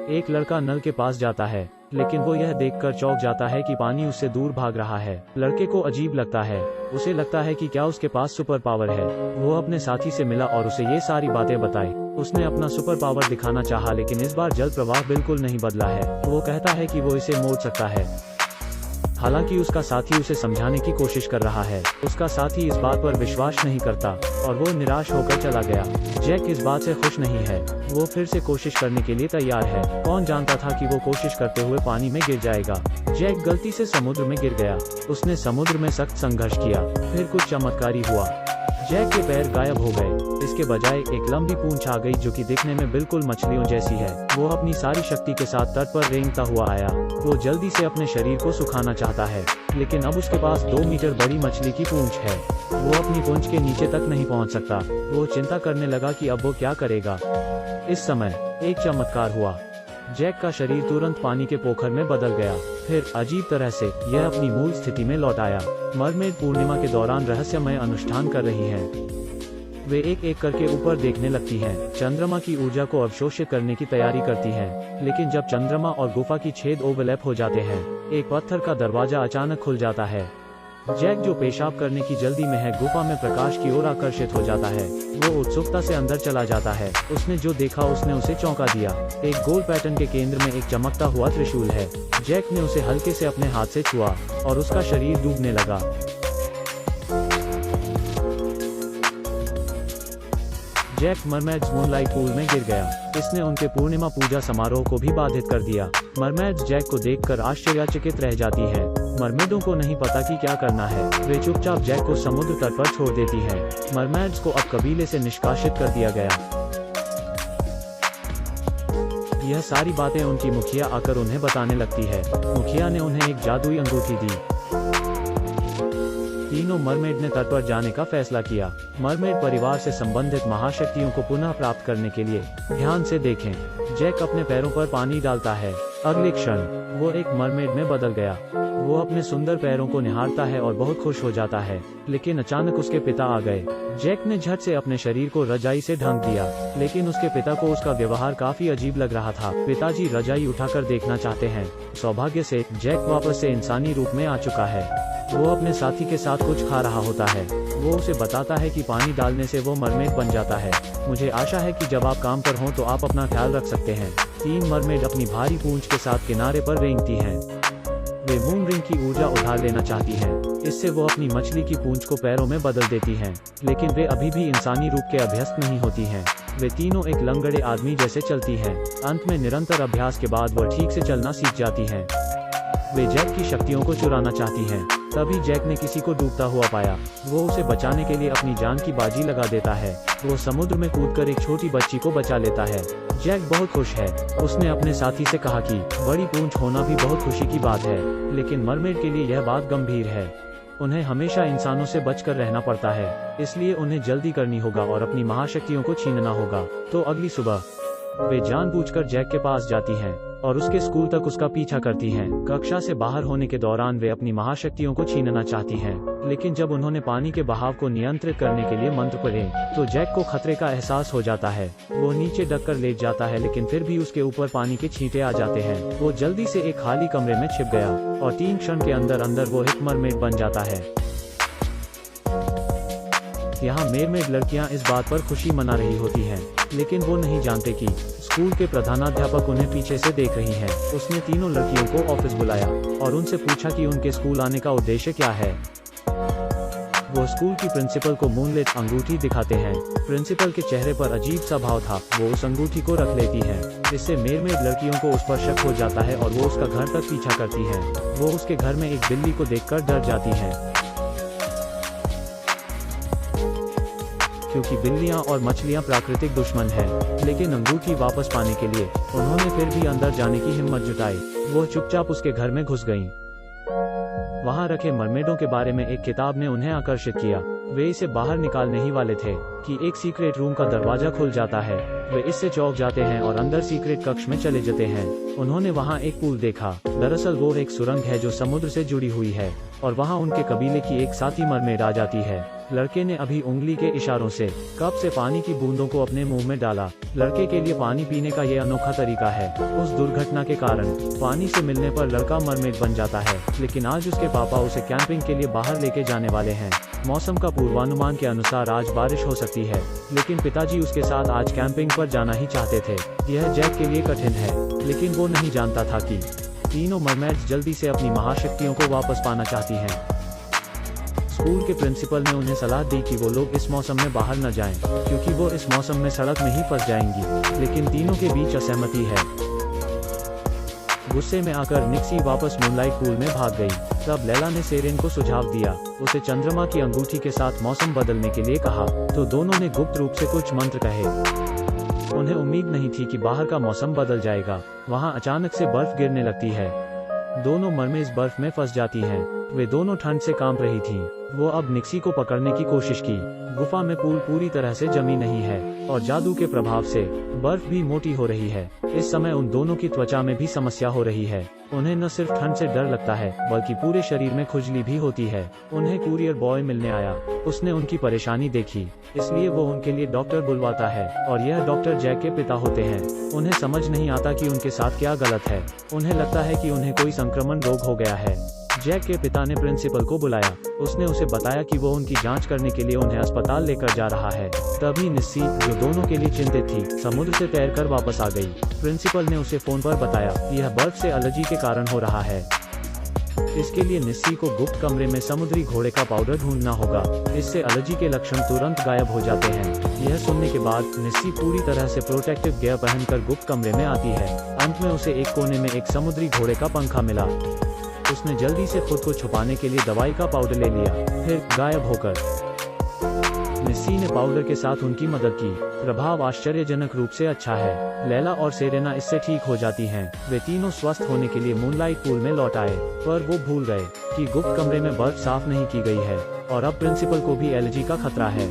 एक लड़का नल के पास जाता है, लेकिन वो यह देखकर चौंक जाता है कि पानी उससे दूर भाग रहा है। लड़के को अजीब लगता है, उसे लगता है कि क्या उसके पास सुपर पावर है। वो अपने साथी से मिला और उसे ये सारी बातें बताई। उसने अपना सुपर पावर दिखाना चाहा, लेकिन इस बार जल प्रवाह बिल्कुल नहीं बदला है। वो कहता है कि वो इसे मोड़ सकता है। हालांकि उसका साथी उसे समझाने की कोशिश कर रहा है। उसका साथी इस बात पर विश्वास नहीं करता और वो निराश होकर चला गया। जैक इस बात से खुश नहीं है। वो फिर से कोशिश करने के लिए तैयार है। कौन जानता था कि वो कोशिश करते हुए पानी में गिर जाएगा। जैक गलती से समुद्र में गिर गया। उसने समुद्र में सख्त संघर्ष किया। फिर कुछ चमत्कारी हुआ। जैक के पैर गायब हो गए। इसके बजाय एक लंबी पूंछ आ गई जो कि दिखने में बिल्कुल मछलियों जैसी है। वो अपनी सारी शक्ति के साथ तट पर रेंगता हुआ आया। वो जल्दी से अपने शरीर को सुखाना चाहता है, लेकिन अब उसके पास 2 मीटर बड़ी मछली की पूंछ है। वो अपनी पूंछ के नीचे तक नहीं पहुंच सकता। वो चिंता करने लगा कि अब वो क्या करेगा। इस समय एक चमत्कार हुआ। जैक का शरीर तुरंत पानी के पोखर में बदल गया। फिर अजीब तरह से यह अपनी मूल स्थिति में लौट आया। मरमेड पूर्णिमा के दौरान रहस्यमय अनुष्ठान कर रही हैं। वे एक एक करके ऊपर देखने लगती हैं। चंद्रमा की ऊर्जा को अवशोषित करने की तैयारी करती हैं। लेकिन जब चंद्रमा और गुफा की छेद ओवरलैप हो जाते हैं, एक पत्थर का दरवाजा अचानक खुल जाता है। जैक जो पेशाब करने की जल्दी में है, गुफा में प्रकाश की ओर आकर्षित हो जाता है। वो उत्सुकता से अंदर चला जाता है। उसने जो देखा उसने उसे चौंका दिया। एक गोल पैटर्न के केंद्र में एक चमकता हुआ त्रिशूल है। जैक ने उसे हल्के से अपने हाथ से छुआ और उसका शरीर डूबने लगा। जैक मरमेड्स मूनलाइट पूल में गिर गया। इसने उनके पूर्णिमा पूजा समारोह को भी बाधित कर दिया। मरमेड्स जैक को देखकर आश्चर्यचकित रह जाती है। मरमेडों को नहीं पता कि क्या करना है। वे चुपचाप जैक को समुद्र तट पर छोड़ देती हैं। मरमेड्स को अब कबीले से निष्कासित कर दिया गया। यह सारी बातें उनकी मुखिया आकर उन्हें बताने लगती है। मुखिया ने उन्हें एक जादुई अंगूठी दी। तीनों मरमेड ने तट पर जाने का फैसला किया। मरमेड परिवार से संबंधित महाशक्तियों को पुनः प्राप्त करने के लिए। ध्यान से देखें, जैक अपने पैरों पर पानी डालता है। अगले क्षण वो एक मरमेड में बदल गया। वो अपने सुंदर पैरों को निहारता है और बहुत खुश हो जाता है। लेकिन अचानक उसके पिता आ गए। जैक ने झट से अपने शरीर को रजाई से ढक दिया, लेकिन उसके पिता को उसका व्यवहार काफी अजीब लग रहा था। पिताजी रजाई उठाकर देखना चाहते हैं। सौभाग्य से जैक वापस से इंसानी रूप में आ चुका है। वो अपने साथी के साथ कुछ खा रहा होता है। वो उसे बताता है कि पानी डालने से वो मरमेड बन जाता है। मुझे आशा है कि जब आप काम पर हों तो आप अपना ख्याल रख सकते हैं। 3 मरमेड अपनी भारी पूंछ के साथ किनारे पर रेंगती हैं। वे मून रिंग की ऊर्जा उधार लेना चाहती हैं। इससे वो अपनी मछली की पूंछ को पैरों में बदल देती हैं, लेकिन वे अभी भी इंसानी रूप के अभ्यस्त नहीं होती हैं। वे तीनों एक लंगड़े आदमी जैसे चलती हैं। अंत में निरंतर अभ्यास के बाद वह ठीक से चलना सीख जाती हैं। वे जैक की शक्तियों को चुराना चाहती हैं। तभी जैक ने किसी को डूबता हुआ पाया। वो उसे बचाने के लिए अपनी जान की बाजी लगा देता है। वो समुद्र में कूदकर एक छोटी बच्ची को बचा लेता है। जैक बहुत खुश है। उसने अपने साथी से कहा कि बड़ी पूंछ होना भी बहुत खुशी की बात है, लेकिन मरमेड के लिए यह बात गंभीर है। उन्हें हमेशा इंसानों से बचकर रहना पड़ता है, इसलिए उन्हें जल्दी करनी होगा और अपनी महाशक्तियों को छीनना होगा। तो अगली सुबह वे जानबूझकर जैक के पास जाती हैं और उसके स्कूल तक उसका पीछा करती हैं। कक्षा से बाहर होने के दौरान वे अपनी महाशक्तियों को छीनना चाहती हैं, लेकिन जब उन्होंने पानी के बहाव को नियंत्रित करने के लिए मंत्र पढ़े तो जैक को खतरे का एहसास हो जाता है। वो नीचे डककर लेट जाता है, लेकिन फिर भी उसके ऊपर पानी के छींटे आ जाते हैं। वो जल्दी से एक खाली कमरे में छिप गया और 3 क्षण के अंदर अंदर वो एक मरमेड बन जाता है। यहाँ मेरमेड लड़कियाँ इस बात पर खुशी मना रही होती हैं, लेकिन वो नहीं जानते कि स्कूल के प्रधानाध्यापक उन्हें पीछे से देख रही हैं। उसने तीनों लड़कियों को ऑफिस बुलाया और उनसे पूछा कि उनके स्कूल आने का उद्देश्य क्या है। वो स्कूल की प्रिंसिपल को मूनलाइट अंगूठी दिखाते हैं। प्रिंसिपल के चेहरे पर अजीब सा भाव था। वो उस अंगूठी को रख लेती है। इससे मेरमेड लड़कियों को उस पर शक हो जाता है और वो उसका घर तक पीछा करती है। वो उसके घर में एक बिल्ली को देखकर डर जाती है, क्योंकि बिल्लियां और मछलियां प्राकृतिक दुश्मन हैं। लेकिन अंगूठी वापस पाने के लिए उन्होंने फिर भी अंदर जाने की हिम्मत जुटाई। वो चुपचाप उसके घर में घुस गईं। वहां रखे मरमेडों के बारे में एक किताब ने उन्हें आकर्षित किया। वे इसे बाहर निकालने ही वाले थे कि एक सीक्रेट रूम का दरवाजा खुल जाता है। वे इससे चौंक जाते हैं और अंदर सीक्रेट कक्ष में चले जाते हैं। उन्होंने वहां एक पूल देखा। दरअसल वो एक सुरंग है जो समुद्र से जुड़ी हुई है और वहां उनके कबीले की एक साथी मरमेड आ जाती है। लड़के ने अभी उंगली के इशारों से कप से पानी की बूंदों को अपने मुंह में डाला। लड़के के लिए पानी पीने का ये अनोखा तरीका है। उस दुर्घटना के कारण पानी से मिलने पर लड़का मरमेड बन जाता है, लेकिन आज उसके पापा उसे कैंपिंग के लिए बाहर लेके जाने वाले हैं। मौसम का पूर्वानुमान के अनुसार आज बारिश हो सकती है, लेकिन पिताजी उसके साथ आज कैंपिंग पर जाना ही चाहते थे। यह जैक के लिए कठिन है, लेकिन वो नहीं जानता था कि तीनों मरमेड्स जल्दी से अपनी महाशक्तियों को वापस पाना चाहती हैं। स्कूल के प्रिंसिपल ने उन्हें सलाह दी कि वो लोग इस मौसम में बाहर न जाएं, क्योंकि वो इस मौसम में सड़क में ही फंस जाएंगी। लेकिन तीनों के बीच असहमति है। गुस्से में आकर निक्सी वापस मूनलाइट पूल में भाग गई। तब लैला ने सेरेन को सुझाव दिया। उसे चंद्रमा की अंगूठी के साथ मौसम बदलने के लिए कहा, तो दोनों ने गुप्त रूप से कुछ मंत्र कहे। उन्हें उम्मीद नहीं थी कि बाहर का मौसम बदल जाएगा। वहां अचानक से बर्फ गिरने लगती है। दोनों मरमेड्स बर्फ में फंस जाती हैं। वे दोनों ठंड से कांप रही थीं। वो अब निक्सी को पकड़ने की कोशिश की। गुफा में पूल पूरी तरह से जमी नहीं है और जादू के प्रभाव से बर्फ भी मोटी हो रही है। इस समय उन दोनों की त्वचा में भी समस्या हो रही है। उन्हें न सिर्फ ठंड से डर लगता है, बल्कि पूरे शरीर में खुजली भी होती है। उन्हें कुरियर बॉय मिलने आया। उसने उनकी परेशानी देखी, इसलिए वो उनके लिए डॉक्टर बुलवाता है और यह डॉक्टर जैक के पिता होते हैं। उन्हें समझ नहीं आता कि उनके साथ क्या गलत है। उन्हें लगता है कि उन्हें कोई संक्रमण रोग हो गया है। जैक के पिता ने प्रिंसिपल को बुलाया। उसने उसे बताया कि वो उनकी जांच करने के लिए उन्हें अस्पताल लेकर जा रहा है। तभी निस्सी, जो दोनों के लिए चिंतित थी, समुद्र से तैरकर वापस आ गई। प्रिंसिपल ने उसे फोन पर बताया कि यह बर्फ से एलर्जी के कारण हो रहा है। इसके लिए निस्सी को गुप्त कमरे में समुद्री घोड़े का पाउडर ढूंढना होगा। इससे एलर्जी के लक्षण तुरंत गायब हो जाते हैं। यह सुनने के बाद निस्सी पूरी तरह से प्रोटेक्टिव गियर पहनकर गुप्त कमरे में आती है। अंत में उसे एक कोने में एक समुद्री घोड़े का पंखा मिला। उसने जल्दी से खुद को छुपाने के लिए दवाई का पाउडर ले लिया, फिर गायब होकर निस्सी ने पाउडर के साथ उनकी मदद की। प्रभाव आश्चर्यजनक रूप से अच्छा है। लैला और सेरेना इससे ठीक हो जाती हैं। वे तीनों स्वस्थ होने के लिए मूनलाइट पूल में लौट आए, पर वो भूल गए कि गुप्त कमरे में बर्फ साफ नहीं की गई है और अब प्रिंसिपल को भी एलर्जी का खतरा है।